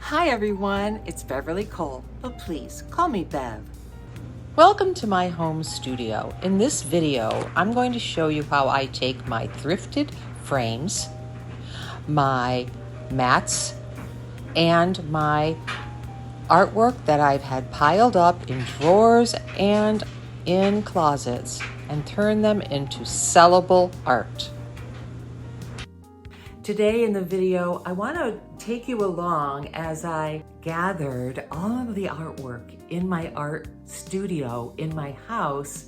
Hi everyone, it's Beverly Cole, but please call me Bev. Welcome to my home studio. In this video, I'm going to show you how I take my thrifted frames, my mats, and my artwork that I've had piled up in drawers and in closets and turn them into sellable art. Today in the video, I want to take you along as I gathered all of the artwork in my art studio in my house.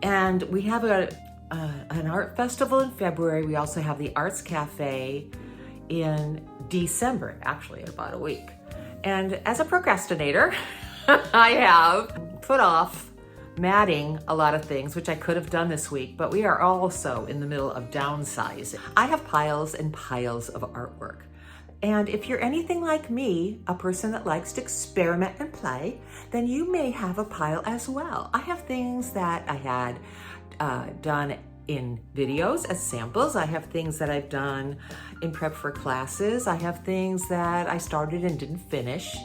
And we have an art festival in February. We also have the Arts Cafe in December, actually in about a week. And as a procrastinator, I have put off matting a lot of things, which I could have done this week, but we are also in the middle of downsizing. I have piles and piles of artwork. And if you're anything like me, a person that likes to experiment and play, then you may have a pile as well. I have things that I had done in videos as samples. I have things that I've done in prep for classes. I have things that I started and didn't finish,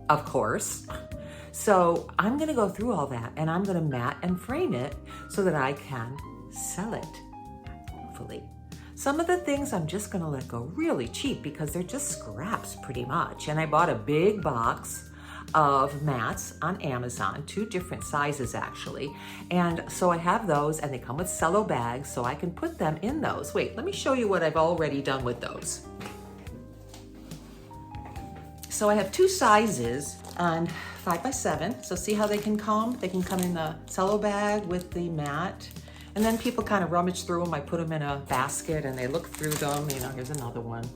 of course. So I'm gonna go through all that and I'm gonna mat and frame it so that I can sell it, hopefully. Some of the things I'm just gonna let go really cheap because they're just scraps pretty much. And I bought a big box of mats on Amazon, 2 different sizes actually. And so I have those and they come with cello bags so I can put them in those. Wait, let me show you what I've already done with those. So I have 2 sizes on 5x7. So see how they can come? They can come in the cello bag with the mat. And then people kind of rummage through them. I put them in a basket and they look through them. You know, here's another one.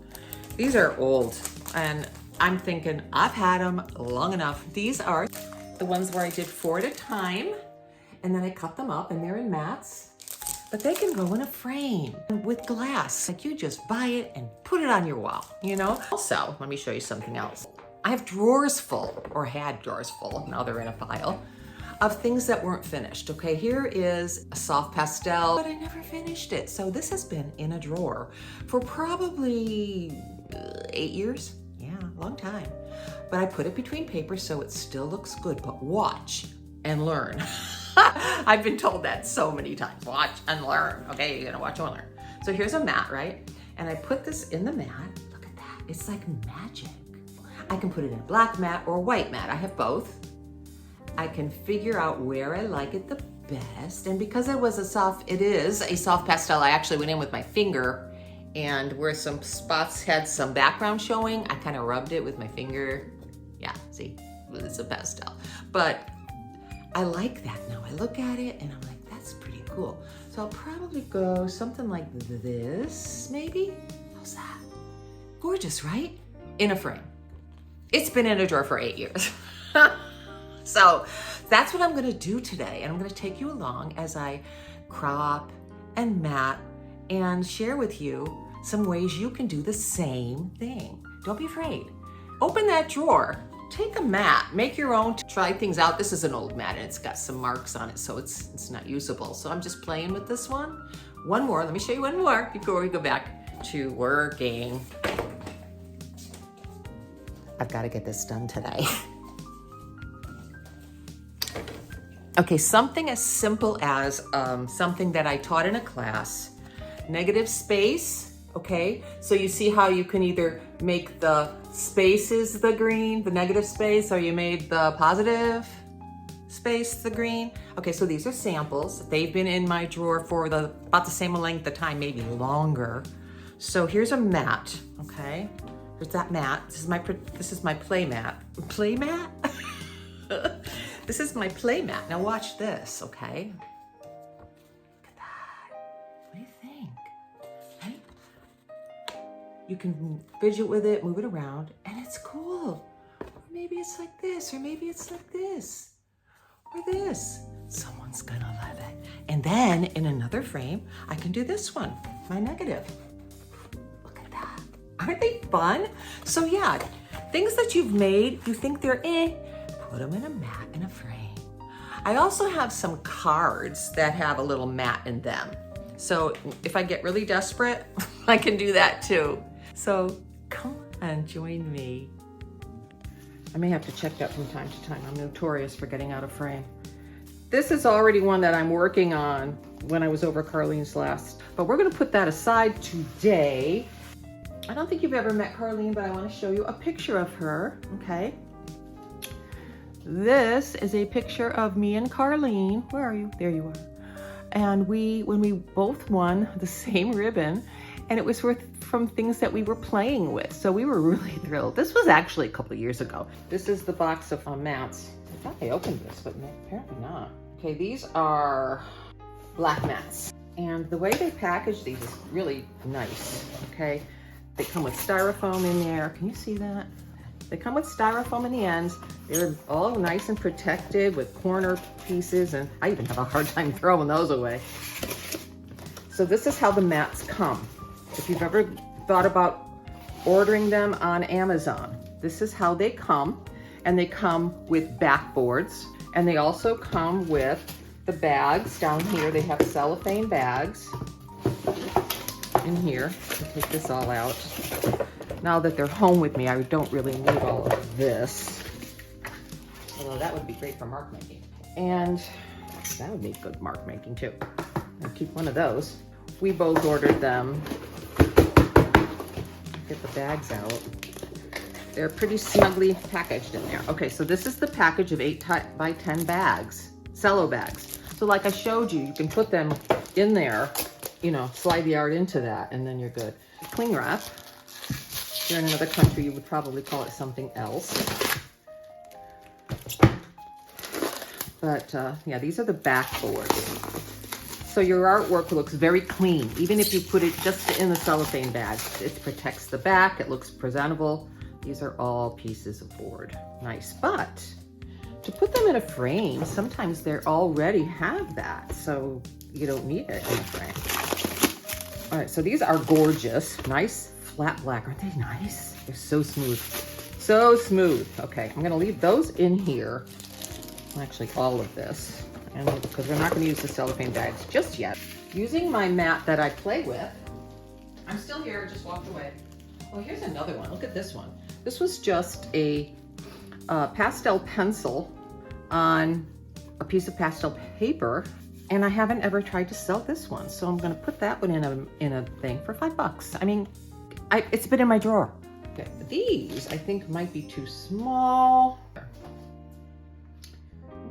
These are old and I'm thinking I've had them long enough. These are the ones where I did 4 at a time and then I cut them up and they're in mats, but they can go in a frame with glass. Like you just buy it and put it on your wall, you know? Also, let me show you something else. I have drawers full, or had drawers full, now they're in a pile, of things that weren't finished. Okay, here is a soft pastel, but I never finished it. So this has been in a drawer for probably 8 years. Yeah, long time. But I put it between papers so it still looks good, but watch and learn. I've been told that so many times, watch and learn. Okay, you're gonna watch and learn. So here's a mat, right? And I put this in the mat. Look at that, it's like magic. I can put it in a black mat or a white mat. I have both. I can figure out where I like it the best. And because it is a soft pastel, I actually went in with my finger and where some spots had some background showing, I kind of rubbed it with my finger. Yeah, see, it's a pastel. But I like that now. I look at it and I'm like, that's pretty cool. So I'll probably go something like this, maybe. How's that? Gorgeous, right? In a frame. It's been in a drawer for 8 years. So that's what I'm gonna do today. And I'm gonna take you along as I crop and mat and share with you some ways you can do the same thing. Don't be afraid. Open that drawer, take a mat, make your own, try things out. This is an old mat and it's got some marks on it, so it's not usable. So I'm just playing with this one. One more, let me show you one more before we go back to working. I've got to get this done today. Okay, something as simple as something that I taught in a class, negative space, okay? So you see how you can either make the spaces the green, the negative space, or you made the positive space the green. Okay, so these are samples. They've been in my drawer for about the same length of time, maybe longer. So here's a mat, okay? There's that mat. This is my play mat. Play mat? This is my play mat. Now watch this, okay? Look at that. What do you think? Right? You can fidget with it, move it around, and it's cool. Or maybe it's like this, or maybe it's like this, or this. Someone's gonna love it. And then in another frame, I can do this one, my negative. Aren't they fun? So yeah, things that you've made, you think they're put them in a mat in a frame. I also have some cards that have a little mat in them. So if I get really desperate, I can do that too. So come on, join me. I may have to check that from time to time. I'm notorious for getting out of frame. This is already one that I'm working on when I was over Carlene's last, but we're gonna put that aside today. I don't think you've ever met Carlene, but I wanna show you a picture of her, okay? This is a picture of me and Carlene. Where are you? There you are. And when we both won the same ribbon, and it was from things that we were playing with. So we were really thrilled. This was actually a couple of years ago. This is the box of mats. I thought I opened this, but apparently not. Okay, these are black mats. And the way they package these is really nice, okay? They come with styrofoam in there. Can you see that? They come with styrofoam in the ends. They're all nice and protected with corner pieces, and I even have a hard time throwing those away. So this is how the mats come. If you've ever thought about ordering them on Amazon, this is how they come. And they come with backboards. And they also come with the bags down here. They have cellophane bags in here. I'll take this all out. Now that they're home with me, I don't really need all of this. Although that would be great for mark making. And that would be good mark making too. I'll keep one of those. We both ordered them. Get the bags out. They're pretty snugly packaged in there. Okay, so this is the package of 8 by 10 bags, cello bags. So like I showed you, you can put them in there, you know, slide the art into that, and then you're good. Cling wrap. If you're in another country, you would probably call it something else. But yeah, these are the backboards. So your artwork looks very clean. Even if you put it just in the cellophane bag, it protects the back, it looks presentable. These are all pieces of board. Nice, but to put them in a frame, sometimes they already have that, so you don't need it in a frame. All right, so these are gorgeous. Nice flat black, aren't they nice? They're so smooth, so smooth. Okay, I'm gonna leave those in here. Actually, all of this. And because we're not going to use the cellophane bags just yet. Using my mat that I play with, I'm still here, just walked away. Oh, here's another one. Look at this one. This was just a pastel pencil on a piece of pastel paper, and I haven't ever tried to sell this one. So I'm going to put that one in a thing for $5. I mean, it's been in my drawer. Okay, these I think might be too small.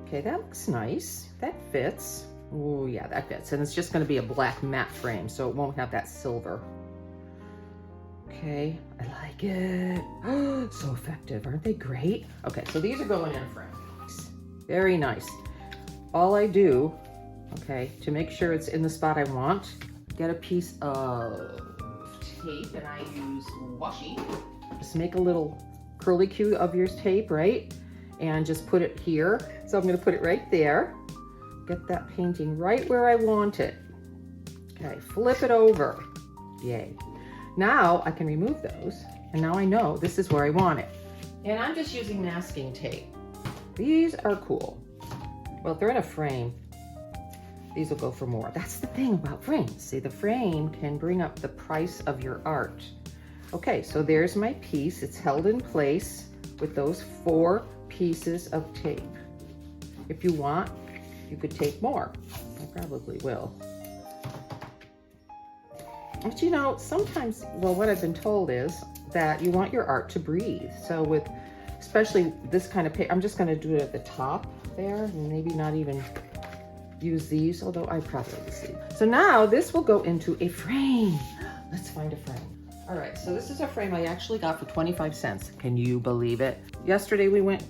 Okay, that looks nice. That fits. Oh yeah, that fits. And it's just gonna be a black matte frame, so it won't have that silver. Okay, I like it. Oh, so effective, aren't they great? Okay, so these are going in a frame. Very nice. All I do, okay, to make sure it's in the spot I want, get a piece of tape, and I use washi. Just make a little curly Q of your tape, right? And just put it here. So I'm gonna put it right there. Get that painting right where I want it. Okay, flip it over. Yay. Now I can remove those, and now I know this is where I want it. And I'm just using masking tape. These are cool. Well, if they're in a frame, these will go for more. That's the thing about frames. See, the frame can bring up the price of your art. Okay, so there's my piece. It's held in place with those 4 pieces of tape. If you want, you could take more. I probably will. But you know, sometimes, well, what I've been told is that you want your art to breathe. So with, especially this kind of paper, I'm just gonna do it at the top there, and maybe not even use these, although I probably will see. So now this will go into a frame. Let's find a frame. All right, so this is a frame I actually got for 25 cents. Can you believe it? Yesterday we went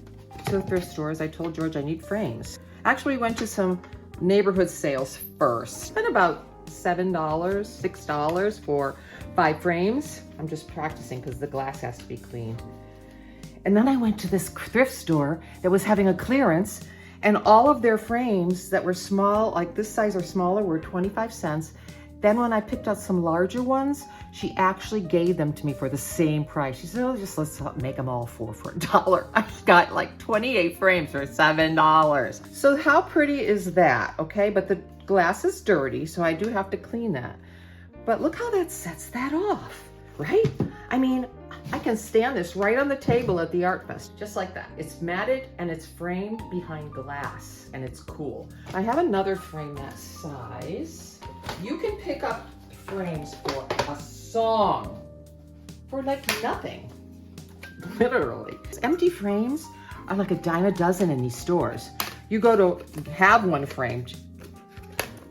to the thrift stores. I told George I need frames. Actually, we went to some neighborhood sales first. Spent about $7, $6 for 5 frames. I'm just practicing because the glass has to be cleaned. And then I went to this thrift store that was having a clearance, and all of their frames that were small, like this size or smaller, were 25 cents. Then when I picked out some larger ones, she actually gave them to me for the same price. She said, oh, just let's make them all for $1. I got like 28 frames for $7. So how pretty is that, okay? But the glass is dirty, so I do have to clean that. But look how that sets that off, right? I mean, I can stand this right on the table at the Art Fest, just like that. It's matted and it's framed behind glass and it's cool. I have another frame that size. You can pick up frames for a song for like nothing, literally. Empty frames are like a dime a dozen in these stores. You go to have one framed,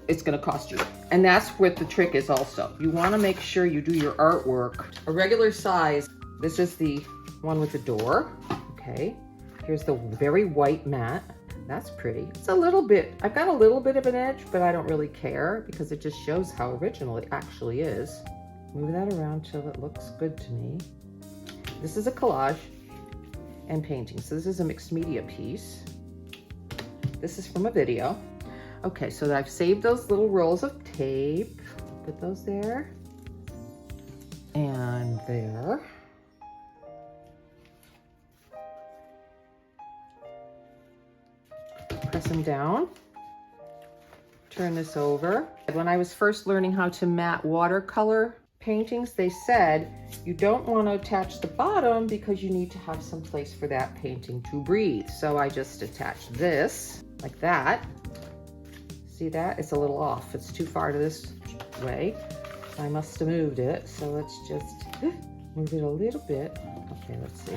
it's gonna cost you. And that's what the trick is also. You wanna make sure you do your artwork. A regular size, this is the one with the door, okay? Here's the very white mat. That's pretty. It's a little bit, I've got a little bit of an edge, but I don't really care because it just shows how original it actually is. Move that around till it looks good to me. This is a collage and painting. So this is a mixed media piece. This is from a video. Okay, so I've saved those little rolls of tape. Put those there and there. Press them down. Turn this over. When I was first learning how to mat watercolor paintings, they said you don't want to attach the bottom because you need to have some place for that painting to breathe. So I just attach this like that. See that? It's a little off. It's too far to this way. I must have moved it. So let's just move it a little bit. Okay, let's see.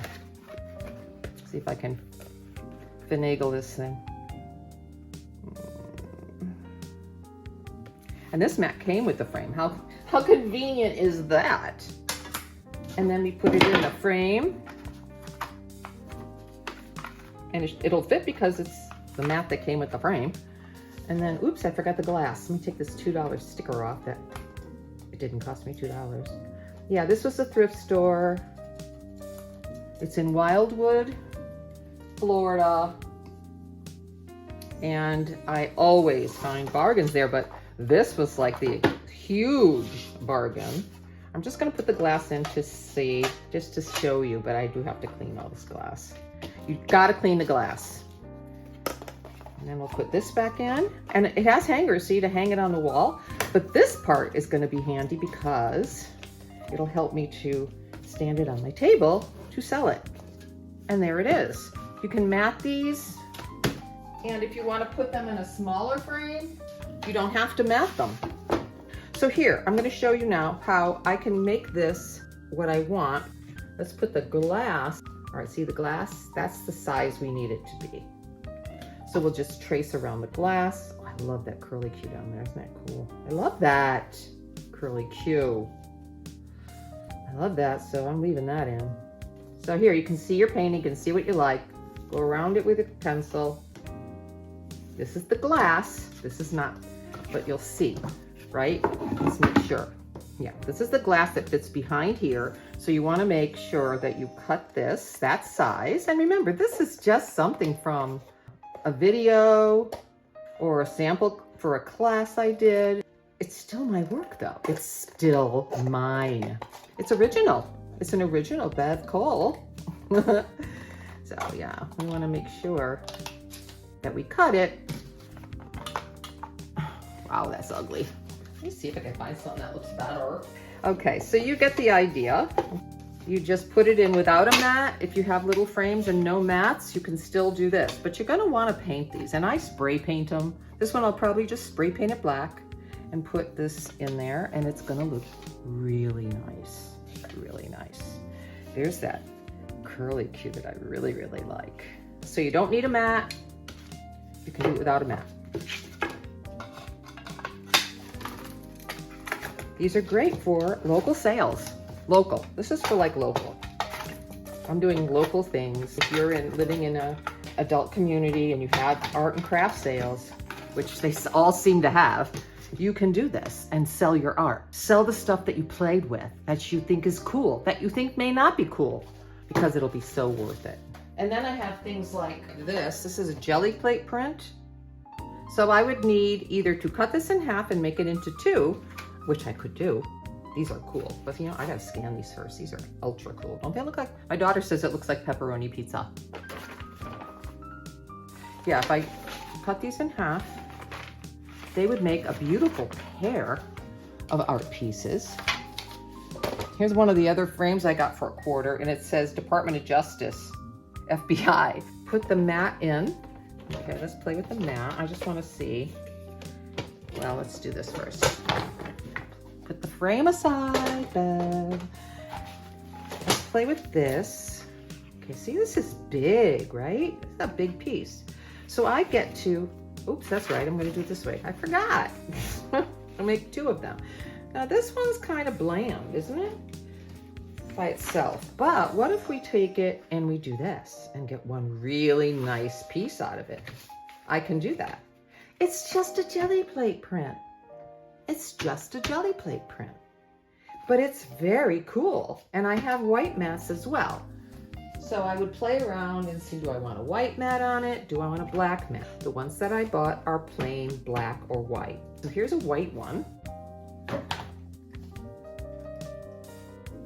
See if I can finagle this thing. And this mat came with the frame. How convenient is that? And then we put it in the frame. And it'll fit because it's the mat that came with the frame. And then, oops, I forgot the glass. Let me take this $2 sticker off. That it didn't cost me $2. Yeah, this was a thrift store. It's in Wildwood, Florida. And I always find bargains there, but this was like the huge bargain. I'm just gonna put the glass in to see, just to show you, but I do have to clean all this glass. You've gotta clean the glass. And then we'll put this back in. And it has hangers, see, to hang it on the wall. But this part is gonna be handy because it'll help me to stand it on my table to sell it. And there it is. You can mat these. And if you wanna put them in a smaller frame, you don't have to mat them. So here, I'm gonna show you now how I can make this what I want. Let's put the glass. All right, see the glass? That's the size we need it to be. So we'll just trace around the glass. Oh, I love that curly Q down there, isn't that cool? I love that curly Q. I love that, so I'm leaving that in. So here, you can see your painting, you can see what you like. Go around it with a pencil. This is the glass. This is not, but you'll see, right? Let's make sure. Yeah, this is the glass that fits behind here. So you want to make sure that you cut this, that size. And remember, this is just something from a video or a sample for a class I did. It's still my work though. It's still mine. It's original. It's an original Bev Cole. So yeah, we want to make sure that we cut it. Wow, that's ugly. Let me see if I can find something that looks better. Okay, so you get the idea. You just put it in without a mat. If you have little frames and no mats, you can still do this, but you're gonna wanna paint these, and I spray paint them. This one I'll probably just spray paint it black and put this in there, and it's gonna look really nice, really nice. There's that curly Q that I really, really like. So you don't need a mat. You can do it without a mat. These are great for local sales. Local. This is for like local. I'm doing local things. If you're living in a adult community and you have art and craft sales, which they all seem to have, you can do this and sell your art. Sell the stuff that you played with, that you think is cool, that you think may not be cool, because it'll be so worth it. And then I have things like this. This is a jelly plate print. So I would need either to cut this in half and make it into two, which I could do. These are cool, but you know, I gotta scan these first. These are ultra cool. Don't they look like, my daughter says it looks like pepperoni pizza. Yeah, if I cut these in half, they would make a beautiful pair of art pieces. Here's one of the other frames I got for $1, and it says Department of Justice, FBI. Put the mat in. Okay, let's play with the mat. I just want to see. Well, let's do this first. Put the frame aside, Bev. Let's play with this. Okay, see, this is big, right? It's a big piece. So I get to, oops, that's right. I'm going to do it this way. I forgot. I'll make 2 of them. Now this one's kind of bland, isn't it? By itself. But what if we take it and we do this and get one really nice piece out of it? I can do that. It's just a jelly plate print. It's just a jelly plate print. But it's very cool. And I have white mats as well. So I would play around and see, do I want a white mat on it? Do I want a black mat? The ones that I bought are plain black or white. So here's a white one.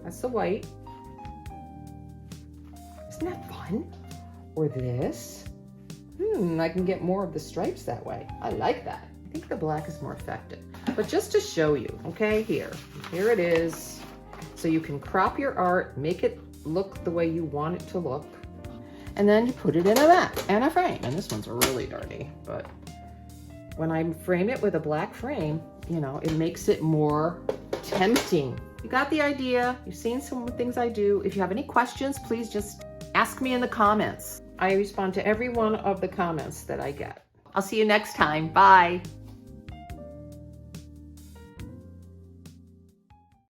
That's the white. Isn't that fun? Or this. I can get more of the stripes that way. I like that. I think the black is more effective. But just to show you, okay, here it is. So you can crop your art, make it look the way you want it to look. And then you put it in a mat and a frame. And this one's really dirty, but when I frame it with a black frame, you know, it makes it more tempting. You got the idea. You've seen some things I do. If you have any questions, please just ask me in the comments. I respond to every one of the comments that I get. I'll see you next time. Bye.